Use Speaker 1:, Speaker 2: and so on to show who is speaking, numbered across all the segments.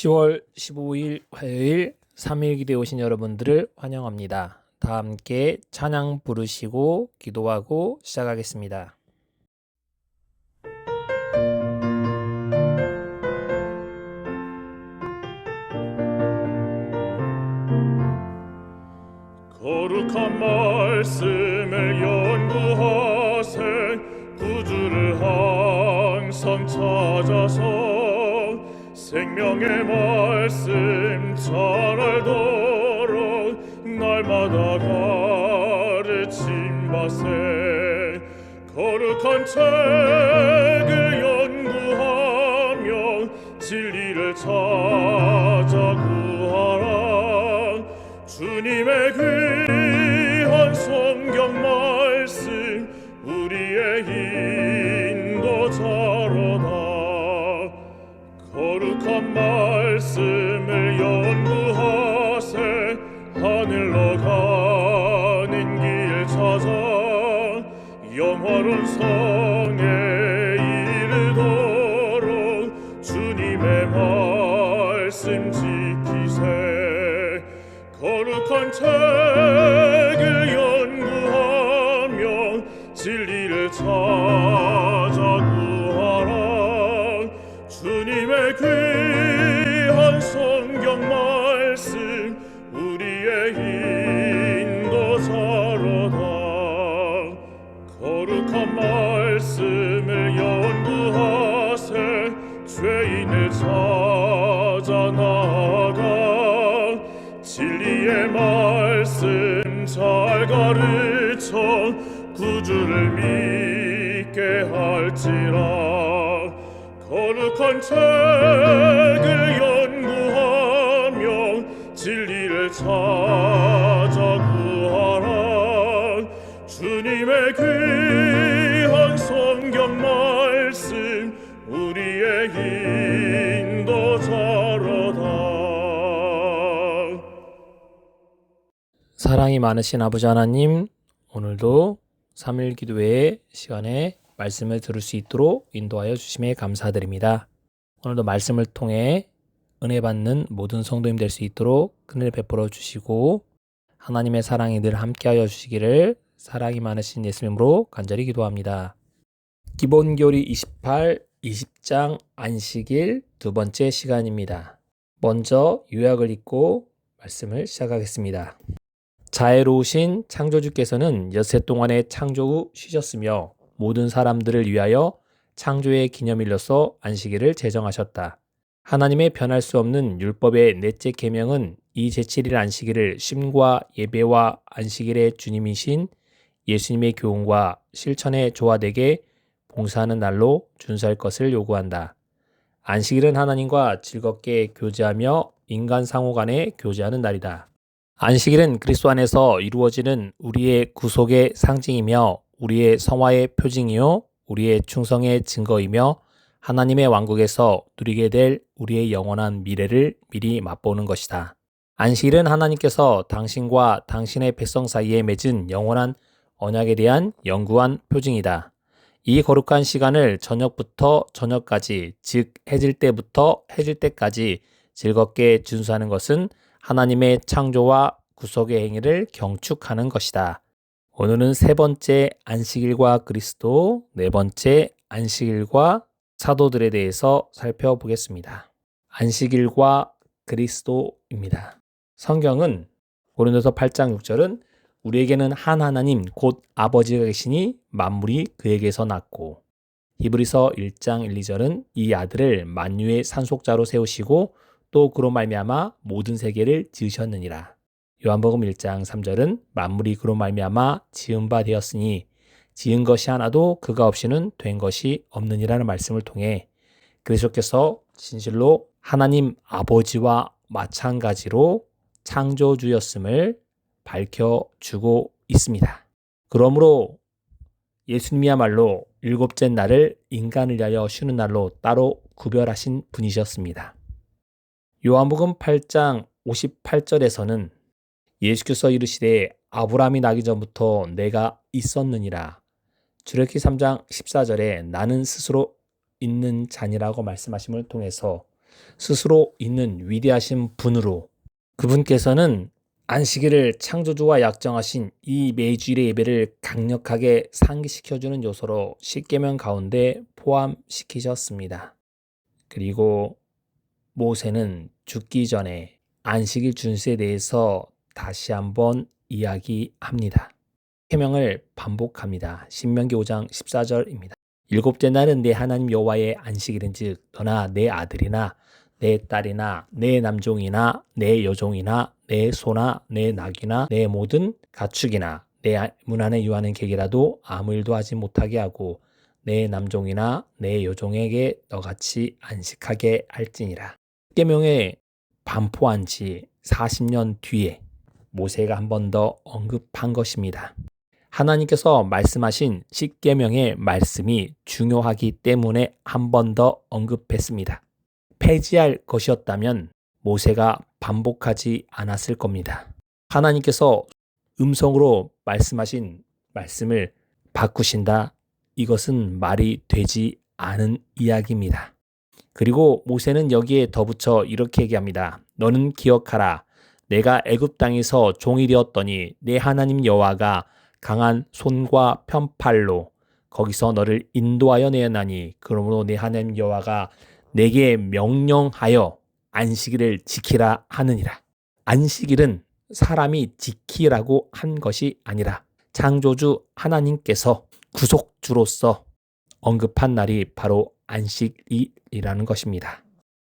Speaker 1: 10월 15일 화요일 3일기도에 오신 여러분들을 환영합니다. 다 함께 찬양 부르시고 기도하고 시작하겠습니다.
Speaker 2: 거룩한 말씀을 연구하세 구주를 항상 찾아서 생명의 말씀 잘 알도록 날마다 가르침받세 거룩한 책을 연구하며 진리를 찾아 구하라 주님의 귀한 성경 말씀 우리의 인도자로다 거룩한 말씀을 연구하세 하늘로 가는 길 찾아 영화로운 성에 이르도록 주님의 말씀 지키세 거룩한 책을 연구하며 진리를 찾아 구하라 주님의 귀한 성경 말씀 우리의 인도자로다 거룩한 말씀을 연구하세 죄인을 찾아 나아가 진리의 말씀 잘 가르쳐 구주를 믿게 할지라 거룩한 책을 연구하며 진리를 찾아 구하라 주님의 귀한 성경 말씀 우리의 인도자로다
Speaker 1: 사랑이 많으신 아버지 하나님, 오늘도 3일 기도회 시간에 말씀을 들을 수 있도록 인도하여 주심에 감사드립니다. 오늘도 말씀을 통해 은혜 받는 모든 성도님 될 수 있도록 은혜를 베풀어 주시고 하나님의 사랑이 늘 함께하여 주시기를 사랑이 많으신 예수님으로 간절히 기도합니다. 기본교리 28, 20장 안식일 두 번째 시간입니다. 먼저 요약을 읽고 말씀을 시작하겠습니다. 자애로우신 창조주께서는 엿새 동안의 창조 후 쉬셨으며 모든 사람들을 위하여 창조의 기념일로서 안식일을 제정하셨다. 하나님의 변할 수 없는 율법의 넷째 계명은 이 제7일 안식일을 쉼과 예배와 안식일의 주님이신 예수님의 교훈과 실천에 조화되게 봉사하는 날로 준수할 것을 요구한다. 안식일은 하나님과 즐겁게 교제하며 인간 상호 간에 교제하는 날이다. 안식일은 그리스도 안에서 이루어지는 우리의 구속의 상징이며 우리의 성화의 표징이요 우리의 충성의 증거이며 하나님의 왕국에서 누리게 될 우리의 영원한 미래를 미리 맛보는 것이다. 안식일은 하나님께서 당신과 당신의 백성 사이에 맺은 영원한 언약에 대한 영구한 표징이다. 이 거룩한 시간을 저녁부터 저녁까지, 즉 해질 때부터 해질 때까지 즐겁게 준수하는 것은 하나님의 창조와 구속의 행위를 경축하는 것이다. 오늘은 세 번째 안식일과 그리스도, 네 번째 안식일과 사도들에 대해서 살펴보겠습니다. 안식일과 그리스도입니다. 성경은 고린도서 8장 6절은 우리에게는 한 하나님 곧 아버지가 계시니 만물이 그에게서 났고 히브리서 1장 1, 2절은 이 아들을 만유의 산속자로 세우시고 또 그로 말미암아 모든 세계를 지으셨느니라. 요한복음 1장 3절은 만물이 그로 말미암아 지은 바 되었으니 지은 것이 하나도 그가 없이는 된 것이 없느니라는 말씀을 통해 그리스도께서 진실로 하나님 아버지와 마찬가지로 창조주였음을 밝혀주고 있습니다. 그러므로 예수님이야말로 일곱째 날을 인간을 위하여 쉬는 날로 따로 구별하신 분이셨습니다. 요한복음 8장 58절에서는 예수께서 이르시되 아브라함이 나기 전부터 내가 있었느니라. 출애굽기 3장 14절에 나는 스스로 있는 자니라고 말씀하심을 통해서 스스로 있는 위대하신 분으로 그분께서는 안식일을 창조주와 약정하신 이 매주일의 예배를 강력하게 상기시켜주는 요소로 십계명 가운데 포함시키셨습니다. 그리고 모세는 죽기 전에 안식일 준수에 대해서 다시 한번 이야기합니다. 계명을 반복합니다. 신명기 5장 14절입니다. 일곱째 날은 내 하나님 여호와의 안식일인즉 너나 내 아들이나 내 딸이나 내 남종이나 내 여종이나 내 소나 내 낙이나 내 모든 가축이나 내 문 안에 유하는 객이라도 아무 일도 하지 못하게 하고 내 남종이나 내 여종에게 너같이 안식하게 할지니라. 십계명에 반포한 지 40년 뒤에 모세가 한 번 더 언급한 것입니다. 하나님께서 말씀하신 십계명의 말씀이 중요하기 때문에 한 번 더 언급했습니다. 폐지할 것이었다면 모세가 반복하지 않았을 겁니다. 하나님께서 음성으로 말씀하신 말씀을 바꾸신다. 이것은 말이 되지 않은 이야기입니다. 그리고 모세는 여기에 덧붙여 이렇게 얘기합니다. 너는 기억하라. 내가 애굽 땅에서 종이 되었더니 내 하나님 여호와가 강한 손과 편팔로 거기서 너를 인도하여 내었나니 그러므로 내 하나님 여호와가 내게 명령하여 안식일을 지키라 하느니라. 안식일은 사람이 지키라고 한 것이 아니라 창조주 하나님께서 구속주로서 언급한 날이 바로 안식일이라는 것입니다.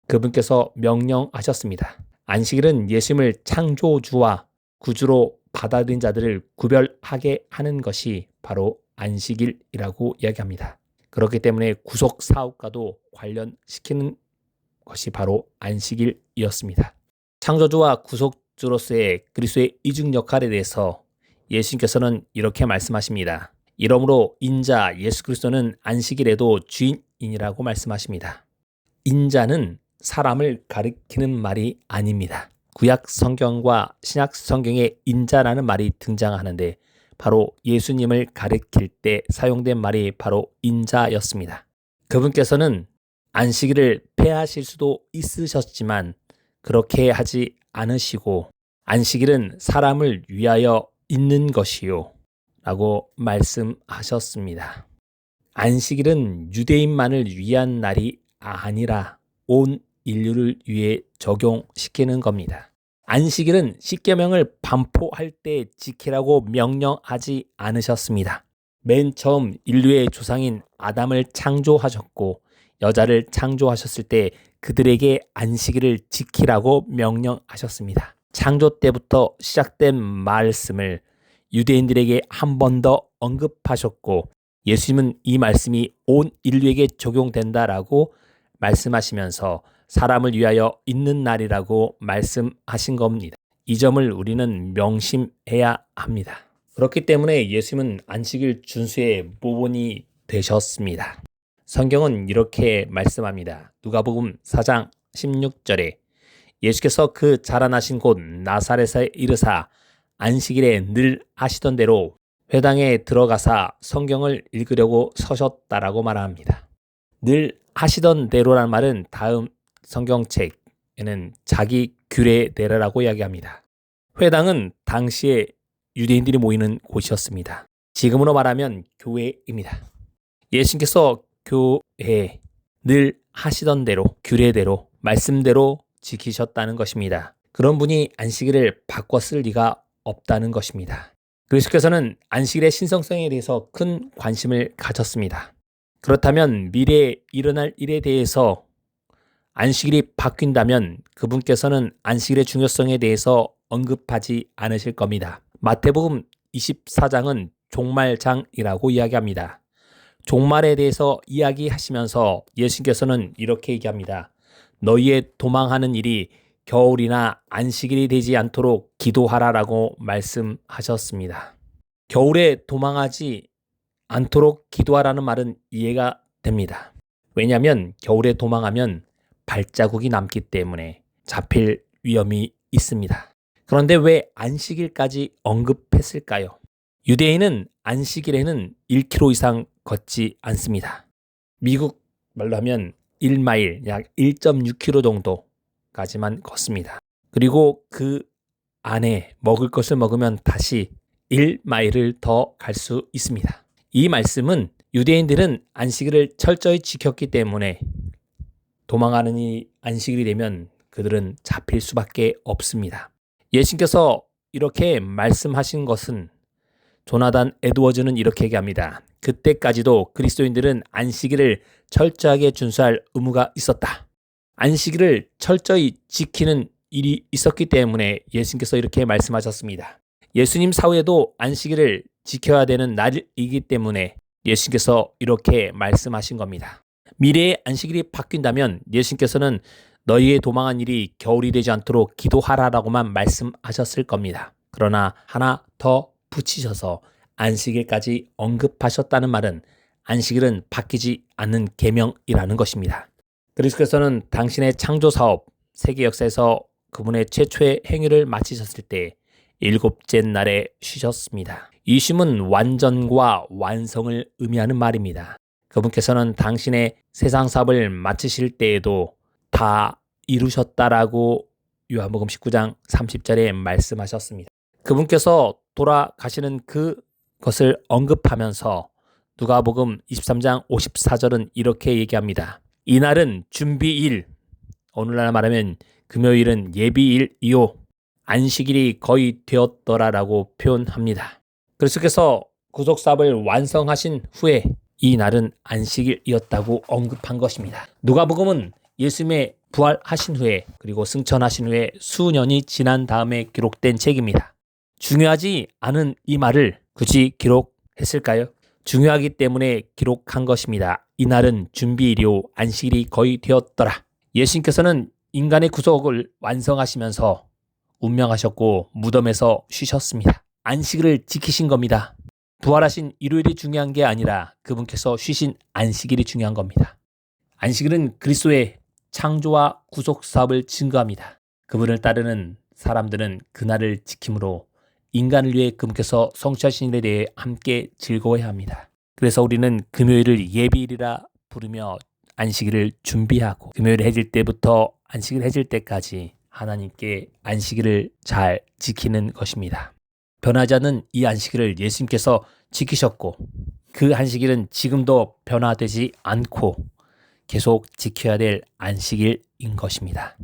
Speaker 1: 그분께서 명령하셨습니다. 안식일은 예수님을 창조주와 구주로 받아들인 자들을 구별하게 하는 것이 바로 안식일이라고 이야기합니다. 그렇기 때문에 구속 사업과도 관련시키는 것이 바로 안식일이었습니다. 창조주와 구속주로서의 그리스도의 이중 역할에 대해서 예수님께서는 이렇게 말씀하십니다. 이러므로 인자 예수 그리스도는 안식일에도 주인이라고 말씀하십니다. 인자는 사람을 가리키는 말이 아닙니다. 구약 성경과 신약 성경에 인자라는 말이 등장하는데 바로 예수님을 가리킬 때 사용된 말이 바로 인자였습니다. 그분께서는 안식일을 폐하실 수도 있으셨지만 그렇게 하지 않으시고 안식일은 사람을 위하여 있는 것이요 라고 말씀하셨습니다. 안식일은 유대인만을 위한 날이 아니라 온 인류를 위해 적용시키는 겁니다. 안식일은 십계명을 반포할 때 지키라고 명령하지 않으셨습니다. 맨 처음 인류의 조상인 아담을 창조하셨고 여자를 창조하셨을 때 그들에게 안식일을 지키라고 명령하셨습니다. 창조 때부터 시작된 말씀을 유대인들에게 한 번 더 언급하셨고 예수님은 이 말씀이 온 인류에게 적용된다라고 말씀하시면서 사람을 위하여 있는 날이라고 말씀하신 겁니다. 이 점을 우리는 명심해야 합니다. 그렇기 때문에 예수님은 안식일 준수의 모본이 되셨습니다. 성경은 이렇게 말씀합니다. 누가복음 4장 16절에 예수께서 그 자라나신 곳 나사렛에 이르사 안식일에 늘 하시던 대로 회당에 들어가사 성경을 읽으려고 서셨다라고 말합니다. 늘 하시던 대로란 말은 다음 성경책에는 자기 규례대로라고 이야기합니다. 회당은 당시에 유대인들이 모이는 곳이었습니다. 지금으로 말하면 교회입니다. 예수님께서 교회에 늘 하시던 대로 규례대로 말씀대로 지키셨다는 것입니다. 그런 분이 안식일을 바꿔 쓸 리가 없다는 것입니다. 그리스도께서는 안식일의 신성성에 대해서 큰 관심을 가졌습니다. 그렇다면 미래에 일어날 일에 대해서 안식일이 바뀐다면 그분께서는 안식일의 중요성에 대해서 언급하지 않으실 겁니다. 마태복음 24장은 종말장이라고 이야기합니다. 종말에 대해서 이야기하시면서 예수님께서는 이렇게 얘기합니다. 너희의 도망하는 일이 겨울이나 안식일이 되지 않도록 기도하라라고 말씀하셨습니다. 겨울에 도망하지 않도록 기도하라는 말은 이해가 됩니다. 왜냐하면 겨울에 도망하면 발자국이 남기 때문에 잡힐 위험이 있습니다. 그런데 왜 안식일까지 언급했을까요? 유대인은 안식일에는 1km 이상 걷지 않습니다. 미국 말로 하면 1마일, 약 1.6km 정도까지만 걷습니다. 그리고 그 안에 먹을 것을 먹으면 다시 1마일을 더 갈 수 있습니다. 이 말씀은 유대인들은 안식일을 철저히 지켰기 때문에 도망하는 이 안식일이 되면 그들은 잡힐 수밖에 없습니다. 예수님께서 이렇게 말씀하신 것은 조나단 에드워즈는 이렇게 얘기합니다. 그때까지도 그리스도인들은 안식일을 철저하게 준수할 의무가 있었다. 안식일을 철저히 지키는 일이 있었기 때문에 예수님께서 이렇게 말씀하셨습니다. 예수님 사후에도 안식일을 지켜야 되는 날이기 때문에 예수님께서 이렇게 말씀하신 겁니다. 미래의 안식일이 바뀐다면 예수님께서는 너희의 도망한 일이 겨울이 되지 않도록 기도하라라고만 말씀하셨을 겁니다. 그러나 하나 더 붙이셔서 안식일까지 언급하셨다는 말은 안식일은 바뀌지 않는 계명이라는 것입니다. 그리스도께서는 당신의 창조사업, 세계 역사에서 그분의 최초의 행위를 마치셨을 때 일곱째 날에 쉬셨습니다. 이 쉼은 완전과 완성을 의미하는 말입니다. 그분께서는 당신의 세상 사업을 마치실 때에도 다 이루셨다라고 요한복음 19장 30절에 말씀하셨습니다. 그분께서 돌아가시는 그것을 언급하면서 누가복음 23장 54절은 이렇게 얘기합니다. 이날은 준비일, 오늘날 말하면 금요일은 예비일이요 안식일이 거의 되었더라라고 표현합니다. 그리스도께서 구속사업을 완성하신 후에 이 날은 안식일이었다고 언급한 것입니다. 누가복음은 예수님의 부활하신 후에 그리고 승천하신 후에 수년이 지난 다음에 기록된 책입니다. 중요하지 않은 이 말을 굳이 기록했을까요? 중요하기 때문에 기록한 것입니다. 이날은 준비일이요 안식일이 거의 되었더라. 예수님께서는 인간의 구속을 완성하시면서 운명하셨고 무덤에서 쉬셨습니다. 안식일을 지키신 겁니다. 부활하신 일요일이 중요한 게 아니라 그분께서 쉬신 안식일이 중요한 겁니다. 안식일은 그리스도의 창조와 구속 사업을 증거합니다. 그분을 따르는 사람들은 그날을 지킴으로 인간을 위해 그분께서 성취하신 일에 대해 함께 즐거워해야 합니다. 그래서 우리는 금요일을 예비일이라 부르며 안식일을 준비하고 금요일 해질 때부터 안식일 해질 때까지 하나님께 안식일을 잘 지키는 것입니다. 변하지 않는 이 안식일을 예수님께서 지키셨고 그 안식일은 지금도 변화되지 않고 계속 지켜야 될 안식일인 것입니다.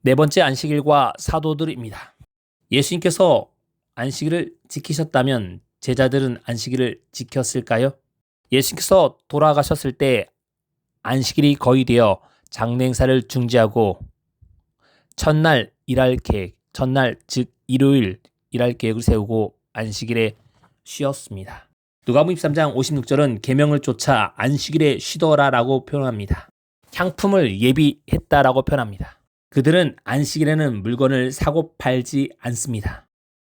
Speaker 1: 네 번째 안식일과 사도들입니다. 예수님께서 안식일을 지키셨다면 제자들은 안식일을 지켰을까요? 예수님께서 돌아가셨을 때 안식일이 거의 되어 장례 행사를 중지하고 첫날 일할 계획, 첫날 즉 일요일 일할 계획을 세우고 안식일에 쉬었습니다. 누가복음 23장 56절은 계명을 쫓아 안식일에 쉬더라라고 표현합니다. 향품을 예비했다라고 표현합니다. 그들은 안식일에는 물건을 사고 팔지 않습니다.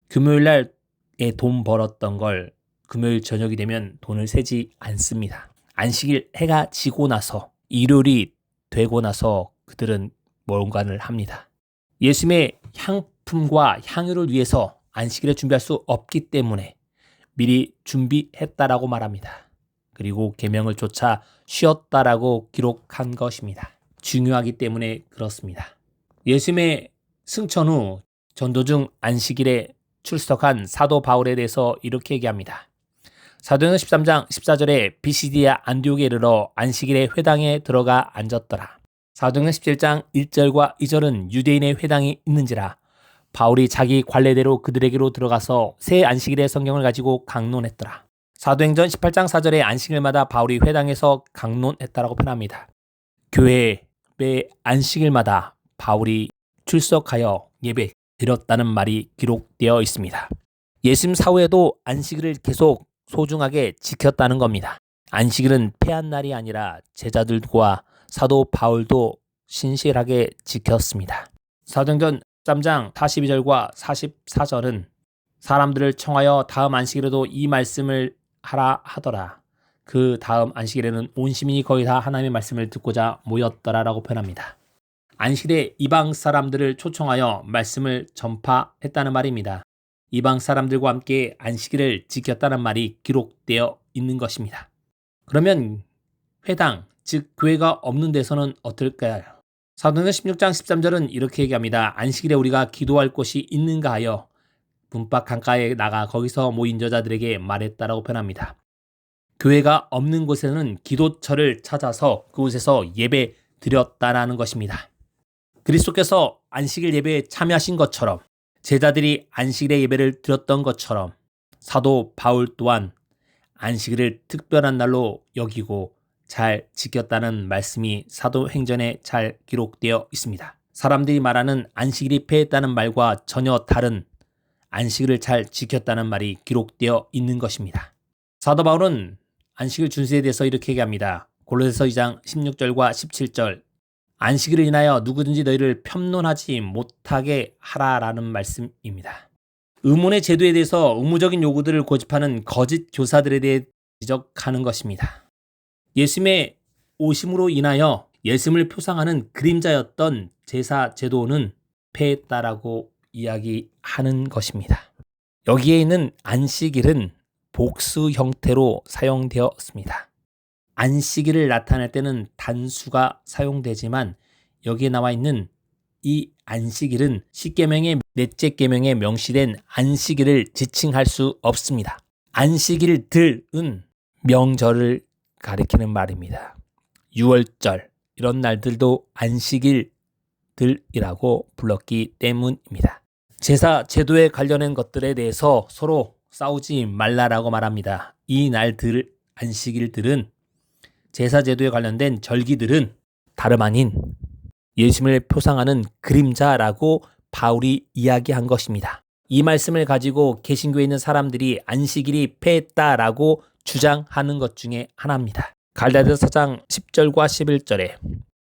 Speaker 1: 금요일날에 돈 벌었던 걸 금요일 저녁이 되면 돈을 세지 않습니다. 안식일 해가 지고 나서 일요일이 되고 나서 그들은 뭔가를 합니다. 예수님의 향품과 향유를 위해서 안식일에 준비할 수 없기 때문에 미리 준비했다라고 말합니다. 그리고 계명을 쫓아 쉬었다라고 기록한 것입니다. 중요하기 때문에 그렇습니다. 예수님의 승천 후 전도 중 안식일에 출석한 사도 바울에 대해서 이렇게 얘기합니다. 사도행전 13장 14절에 비시디아 안디옥에 이르러 안식일에 회당에 들어가 앉았더라. 사도행전 17장 1절과 2절은 유대인의 회당이 있는지라 바울이 자기 관례대로 그들에게로 들어가서 새 안식일의 성경을 가지고 강론했더라. 사도행전 18장 4절에 안식일마다 바울이 회당에서 강론했다라고 표현합니다. 교회의 안식일마다 바울이 출석하여 예배 드렸다는 말이 기록되어 있습니다. 예수님 사후에도 안식일을 계속 소중하게 지켰다는 겁니다. 안식일은 폐한 날이 아니라 제자들과 사도 바울도 신실하게 지켰습니다. 사도행전 13장 42절과 44절은 사람들을 청하여 다음 안식일에도 이 말씀을 하라 하더라. 그 다음 안식일에는 온 시민이 거의 다 하나님의 말씀을 듣고자 모였더라라고 표현합니다. 안식일에 이방 사람들을 초청하여 말씀을 전파했다는 말입니다. 이방 사람들과 함께 안식일을 지켰다는 말이 기록되어 있는 것입니다. 그러면 회당, 즉 교회가 없는 데서는 어떨까요? 사도행전 16장 13절은 이렇게 얘기합니다. 안식일에 우리가 기도할 곳이 있는가 하여 분박 강가에 나가 거기서 모인 여자들에게 말했다라고 표현합니다. 교회가 없는 곳에는 기도처를 찾아서 그곳에서 예배 드렸다라는 것입니다. 그리스도께서 안식일 예배에 참여하신 것처럼 제자들이 안식일의 예배를 드렸던 것처럼 사도 바울 또한 안식일을 특별한 날로 여기고 잘 지켰다는 말씀이 사도행전에 잘 기록되어 있습니다. 사람들이 말하는 안식일이 폐했다는 말과 전혀 다른 안식일을 잘 지켰다는 말이 기록되어 있는 것입니다. 사도 바울은 안식일 준수에 대해서 이렇게 얘기합니다. 골로새서 2장 16절과 17절 안식일을 인하여 누구든지 너희를 편론하지 못하게 하라라는 말씀입니다. 의문의 제도에 대해서 의무적인 요구들을 고집하는 거짓 교사들에 대해 지적하는 것입니다. 예수님의 오심으로 인하여 예수님을 표상하는 그림자였던 제사 제도는 폐했다라고 이야기하는 것입니다. 여기에 있는 안식일은 복수 형태로 사용되었습니다. 안식일을 나타낼 때는 단수가 사용되지만 여기에 나와 있는 이 안식일은 십계명의 넷째 계명에 명시된 안식일을 지칭할 수 없습니다. 안식일들은 명절을 가리키는 말입니다. 6월절 이런 날들도 안식일들이라고 불렀기 때문입니다. 제사 제도에 관련된 것들에 대해서 서로 싸우지 말라라고 말합니다. 이 날들 안식일들은 제사 제도에 관련된 절기들은 다름 아닌 예수님을 표상하는 그림자라고 바울이 이야기한 것입니다. 이 말씀을 가지고 개신교에 있는 사람들이 안식일이 폐했다라고 주장하는 것 중에 하나입니다. 갈라디아서 4장 10절과 11절에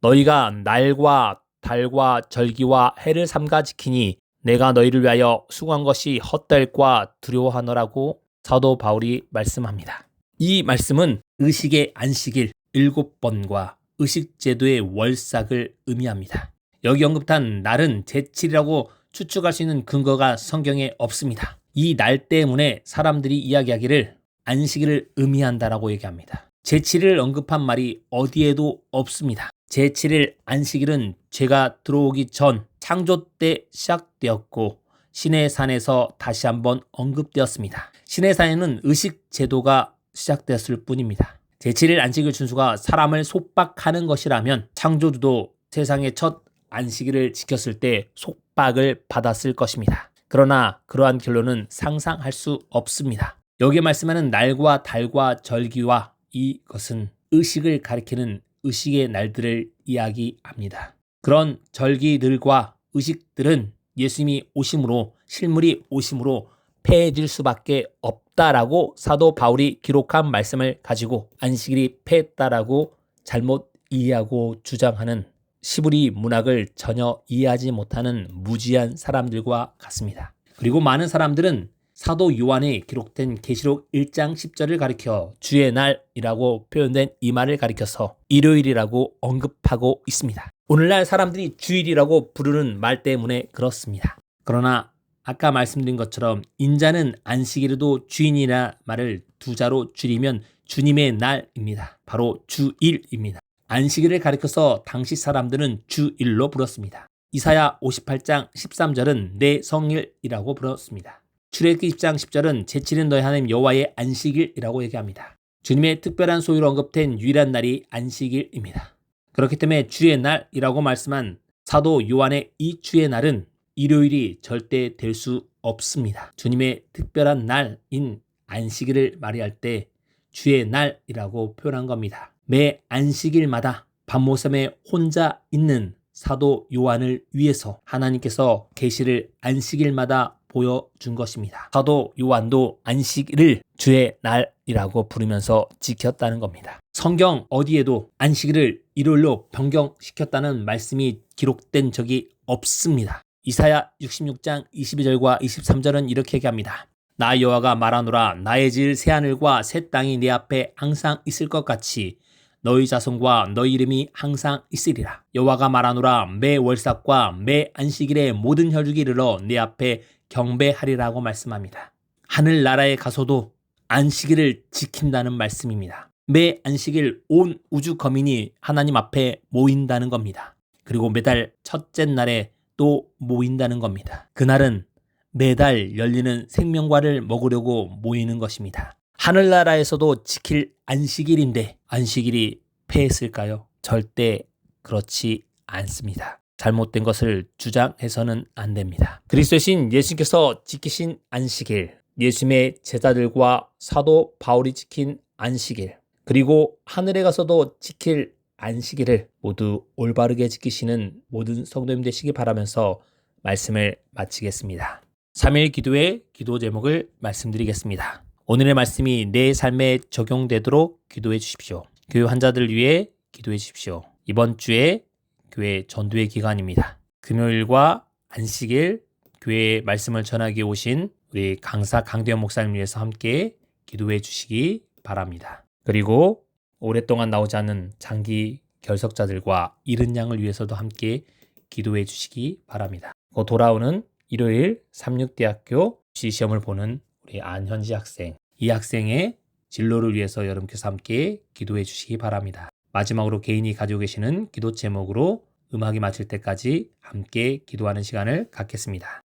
Speaker 1: 너희가 날과 달과 절기와 해를 삼가 지키니 내가 너희를 위하여 수고한 것이 헛될과 두려워하노라고 사도 바울이 말씀합니다. 이 말씀은 의식의 안식일 7번과 의식제도의 월삭을 의미합니다. 여기 언급한 날은 제칠이라고 추측할 수 있는 근거가 성경에 없습니다. 이 날 때문에 사람들이 이야기하기를 안식일을 의미한다라고 얘기합니다. 제칠을 언급한 말이 어디에도 없습니다. 제7일 안식일은 죄가 들어오기 전 창조 때 시작되었고 시내산에서 다시 한번 언급되었습니다. 시내산에는 의식 제도가 시작되었을 뿐입니다. 제7일 안식일 준수가 사람을 속박하는 것이라면 창조주도 세상의 첫 안식일을 지켰을 때 속박을 받았을 것입니다. 그러나 그러한 결론은 상상할 수 없습니다. 여기에 말씀하는 날과 달과 절기와 이것은 의식을 가리키는 의식의 날들을 이야기합니다. 그런 절기들과 의식들은 예수님이 오심으로 실물이 오심으로 폐해질 수밖에 없다라고 사도 바울이 기록한 말씀을 가지고 안식일이 폐했다라고 잘못 이해하고 주장하는 시브리 문학을 전혀 이해하지 못하는 무지한 사람들과 같습니다. 그리고 많은 사람들은 사도 요한에 기록된 계시록 1장 10절을 가리켜 주의 날이라고 표현된 이 말을 가리켜서 일요일이라고 언급하고 있습니다. 오늘날 사람들이 주일이라고 부르는 말 때문에 그렇습니다. 그러나 아까 말씀드린 것처럼 인자는 안식일에도 주인이라 말을 두 자로 줄이면 주님의 날입니다. 바로 주일입니다. 안식일을 가리켜서 당시 사람들은 주일로 불렀습니다. 이사야 58장 13절은 내 성일이라고 불렀습니다. 출애굽기 10장 10절은 제7은 너희 하나님 여호와의 안식일이라고 얘기합니다. 주님의 특별한 소유로 언급된 유일한 날이 안식일입니다. 그렇기 때문에 주의 날이라고 말씀한 사도 요한의 이 주의 날은 일요일이 절대 될 수 없습니다. 주님의 특별한 날인 안식일을 말할 때 주의 날이라고 표현한 겁니다. 매 안식일마다 밤모섬에 혼자 있는 사도 요한을 위해서 하나님께서 계시를 안식일마다 보여준 것입니다. 사도 요한도 안식일을 주의 날이라고 부르면서 지켰다는 겁니다. 성경 어디에도 안식일을 일요일로 변경시켰다는 말씀이 기록된 적이 없습니다. 이사야 66장 22절과 23절은 이렇게 얘기합니다. 나 여호와가 말하노라 나의 지을 새하늘과 새 땅이 내 앞에 항상 있을 것 같이 너희 자손과 너희 이름이 항상 있으리라. 여호와가 말하노라 매 월삭과 매 안식일에 모든 혈육이 이르러 내 앞에 경배하리라고 말씀합니다. 하늘나라에 가서도 안식일을 지킨다는 말씀입니다. 매 안식일 온 우주 거민이 하나님 앞에 모인다는 겁니다. 그리고 매달 첫째 날에 또 모인다는 겁니다. 그날은 매달 열리는 생명과를 먹으려고 모이는 것입니다. 하늘나라에서도 지킬 안식일인데 안식일이 패했을까요? 절대 그렇지 않습니다. 잘못된 것을 주장해서는 안 됩니다. 그리스도의 신 예수님께서 지키신 안식일, 예수님의 제자들과 사도 바울이 지킨 안식일, 그리고 하늘에 가서도 지킬 안식일을 모두 올바르게 지키시는 모든 성도님 되시기 바라면서 말씀을 마치겠습니다. 3일 기도의 기도 제목을 말씀드리겠습니다. 오늘의 말씀이 내 삶에 적용되도록 기도해 주십시오. 교회 환자들을 위해 기도해 주십시오. 이번 주에 교회 전도의 기간입니다. 금요일과 안식일 교회에 말씀을 전하기 오신 우리 강사 강대현 목사님 위해서 함께 기도해 주시기 바랍니다. 그리고 오랫동안 나오지 않는 장기 결석자들과 잃은 양을 위해서도 함께 기도해 주시기 바랍니다. 곧 돌아오는 일요일 삼육대학교 시험을 보는 우리 안현지 학생, 이 학생의 진로를 위해서 여러분께서 함께 기도해 주시기 바랍니다. 마지막으로 개인이 가지고 계시는 기도 제목으로 음악이 마칠 때까지 함께 기도하는 시간을 갖겠습니다.